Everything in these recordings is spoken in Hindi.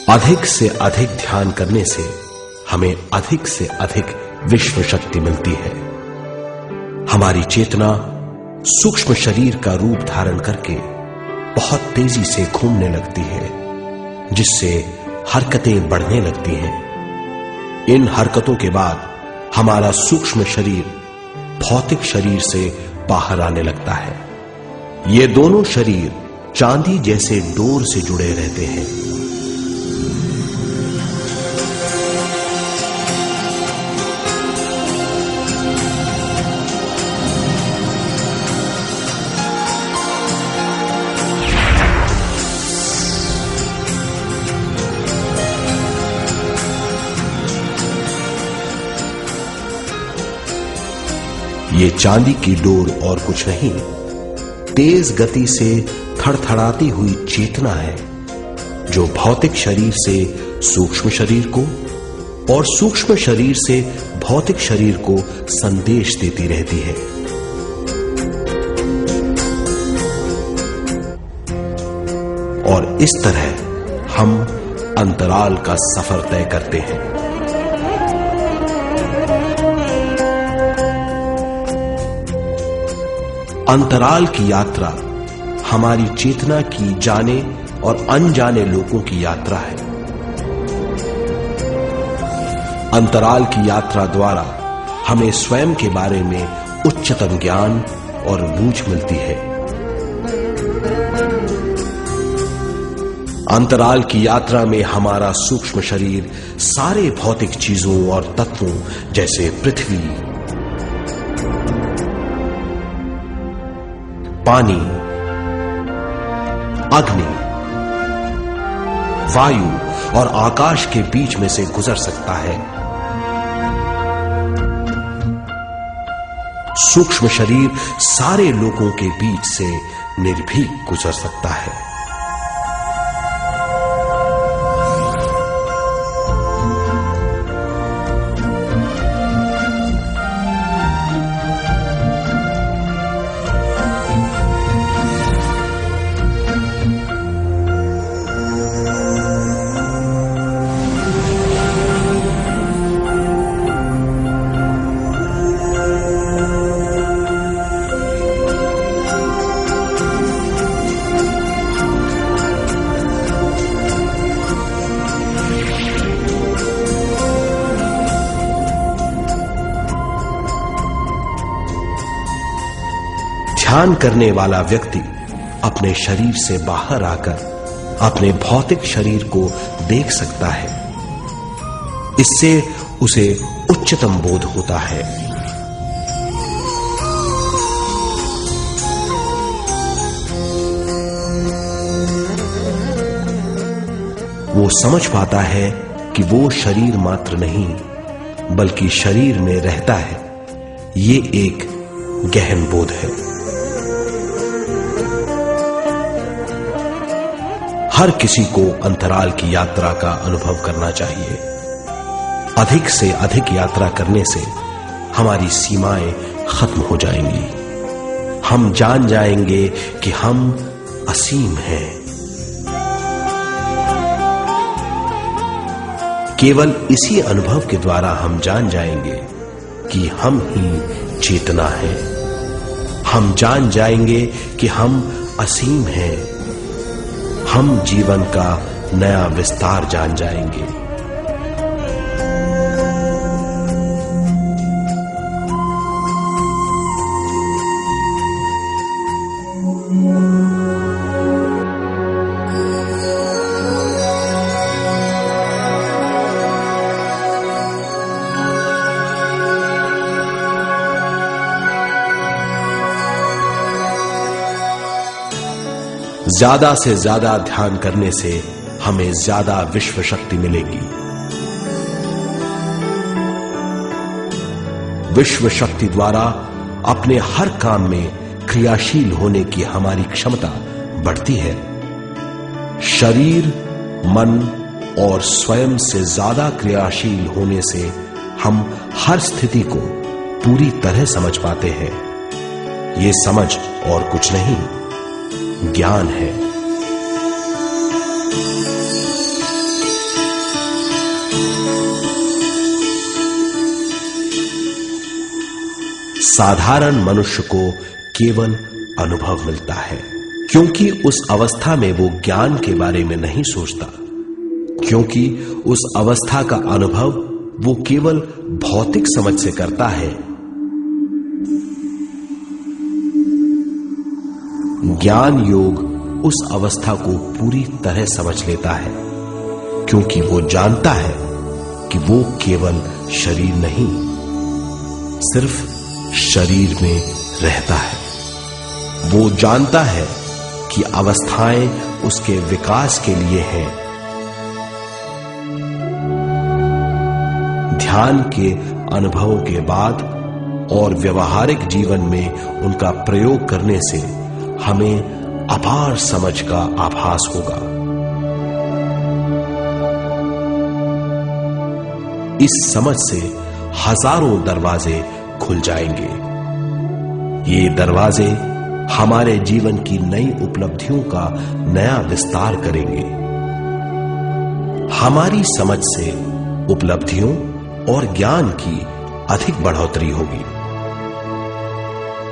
अधिक से अधिक ध्यान करने से हमें अधिक से अधिक विश्व शक्ति मिलती है। हमारी चेतना सूक्ष्म शरीर का रूप धारण करके बहुत तेजी से घूमने लगती है, जिससे हरकतें बढ़ने लगती हैं। इन हरकतों के बाद हमारा सूक्ष्म शरीर भौतिक शरीर से बाहर आने लगता है। ये दोनों शरीर चांदी जैसे डोर से जुड़े रहते हैं। ये चांदी की डोर और कुछ नहीं, तेज गति से थड़थड़ाती हुई चेतना है, जो भौतिक शरीर से सूक्ष्म शरीर को और सूक्ष्म शरीर से भौतिक शरीर को संदेश देती रहती है। और इस तरह हम अंतराल का सफर तय करते हैं। अंतराल की यात्रा हमारी चेतना की जाने और अनजाने लोगों की यात्रा है। अंतराल की यात्रा द्वारा हमें स्वयं के बारे में उच्चतम ज्ञान और बूझ मिलती है। अंतराल की यात्रा में हमारा सूक्ष्म शरीर सारे भौतिक चीजों और तत्वों जैसे पृथ्वी, पानी, अग्नि, वायु और आकाश के बीच में से गुजर सकता है। सूक्ष्म शरीर सारे लोगों के बीच से निर्भीक गुजर सकता है। ध्यान करने वाला व्यक्ति अपने शरीर से बाहर आकर अपने भौतिक शरीर को देख सकता है। इससे उसे उच्चतम बोध होता है। वो समझ पाता है कि वो शरीर मात्र नहीं, बल्कि शरीर में रहता है। ये एक गहन बोध है। हर किसी को अंतराल की यात्रा का अनुभव करना चाहिए। अधिक से अधिक यात्रा करने से हमारी सीमाएं खत्म हो जाएंगी। हम जान जाएंगे कि हम असीम हैं। केवल इसी अनुभव के द्वारा हम जान जाएंगे कि हम ही चेतना है। हम जान जाएंगे कि हम असीम हैं। हम जीवन का नया विस्तार जान जाएंगे। ज्यादा से ज्यादा ध्यान करने से हमें ज्यादा विश्व शक्ति मिलेगी। विश्व शक्ति द्वारा अपने हर काम में क्रियाशील होने की हमारी क्षमता बढ़ती है। शरीर, मन और स्वयं से ज्यादा क्रियाशील होने से हम हर स्थिति को पूरी तरह समझ पाते हैं। ये समझ और कुछ नहीं, ज्ञान है। साधारण मनुष्य को केवल अनुभव मिलता है, क्योंकि उस अवस्था में वो ज्ञान के बारे में नहीं सोचता, क्योंकि उस अवस्था का अनुभव वो केवल भौतिक समझ से करता है। ज्ञान योग उस अवस्था को पूरी तरह समझ लेता है, क्योंकि वो जानता है कि वो केवल शरीर नहीं, सिर्फ शरीर में रहता है। वो जानता है कि अवस्थाएं उसके विकास के लिए हैं। ध्यान के अनुभवों के बाद और व्यवहारिक जीवन में उनका प्रयोग करने से हमें अपार समझ का आभास होगा। इस समझ से हजारों दरवाजे खुल जाएंगे। ये दरवाजे हमारे जीवन की नई उपलब्धियों का नया विस्तार करेंगे। हमारी समझ से उपलब्धियों और ज्ञान की अधिक बढ़ोतरी होगी।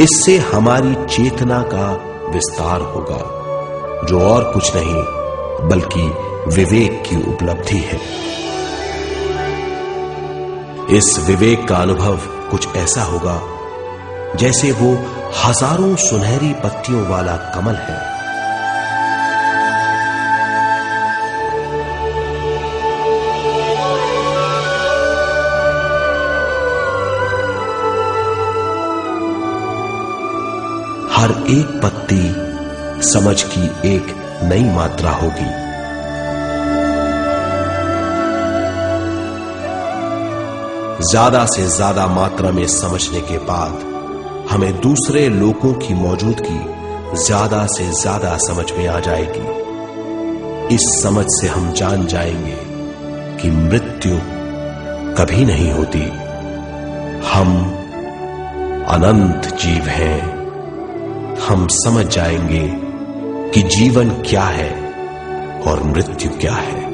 इससे हमारी चेतना का विस्तार होगा, जो और कुछ नहीं बल्कि विवेक की उपलब्धि है। इस विवेक का अनुभव कुछ ऐसा होगा जैसे वो हजारों सुनहरी पत्तियों वाला कमल है। हर एक पत्ती समझ की एक नई मात्रा होगी। ज्यादा से ज्यादा मात्रा में समझने के बाद हमें दूसरे लोगों की मौजूदगी ज्यादा से ज्यादा समझ में आ जाएगी। इस समझ से हम जान जाएंगे कि मृत्यु कभी नहीं होती। हम अनंत जीव हैं। हम समझ जाएंगे कि जीवन क्या है और मृत्यु क्या है।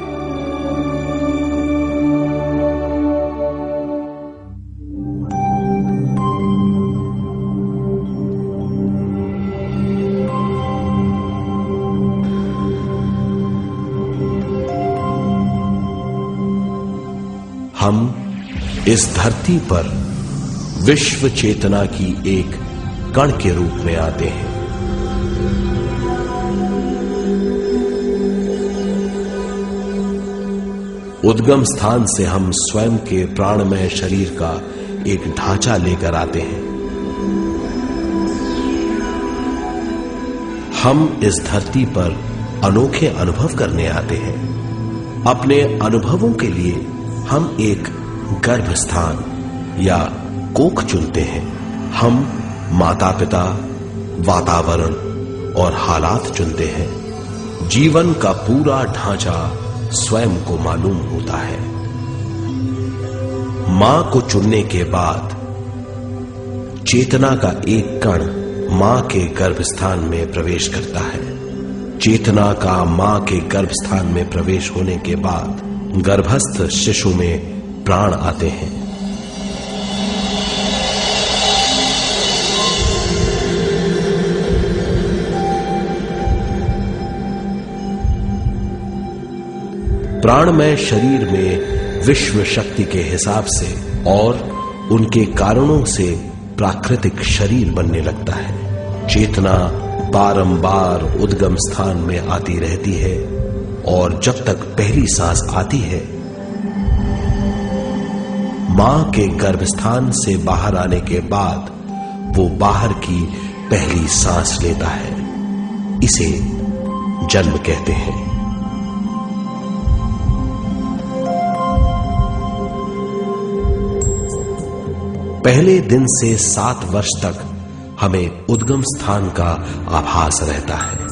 हम इस धरती पर विश्व चेतना की एक कण के रूप में आते हैं। उद्गम स्थान से हम स्वयं के प्राणमय शरीर का एक ढांचा लेकर आते हैं। हम इस धरती पर अनोखे अनुभव करने आते हैं। अपने अनुभवों के लिए हम एक गर्भ स्थान या कोख चुनते हैं। हम माता पिता, वातावरण और हालात चुनते हैं। जीवन का पूरा ढांचा स्वयं को मालूम होता है। मां को चुनने के बाद चेतना का एक कण मां के गर्भस्थान में प्रवेश करता है। चेतना का मां के गर्भस्थान में प्रवेश होने के बाद गर्भस्थ शिशु में प्राण आते हैं। प्राणमय शरीर में विश्व शक्ति के हिसाब से और उनके कारणों से प्राकृतिक शरीर बनने लगता है। चेतना बारंबार उद्गम स्थान में आती रहती है और जब तक पहली सांस आती है, मां के गर्भस्थान से बाहर आने के बाद वो बाहर की पहली सांस लेता है। इसे जन्म कहते हैं। पहले दिन से 7 वर्ष तक हमें उद्गम स्थान का आभास रहता है।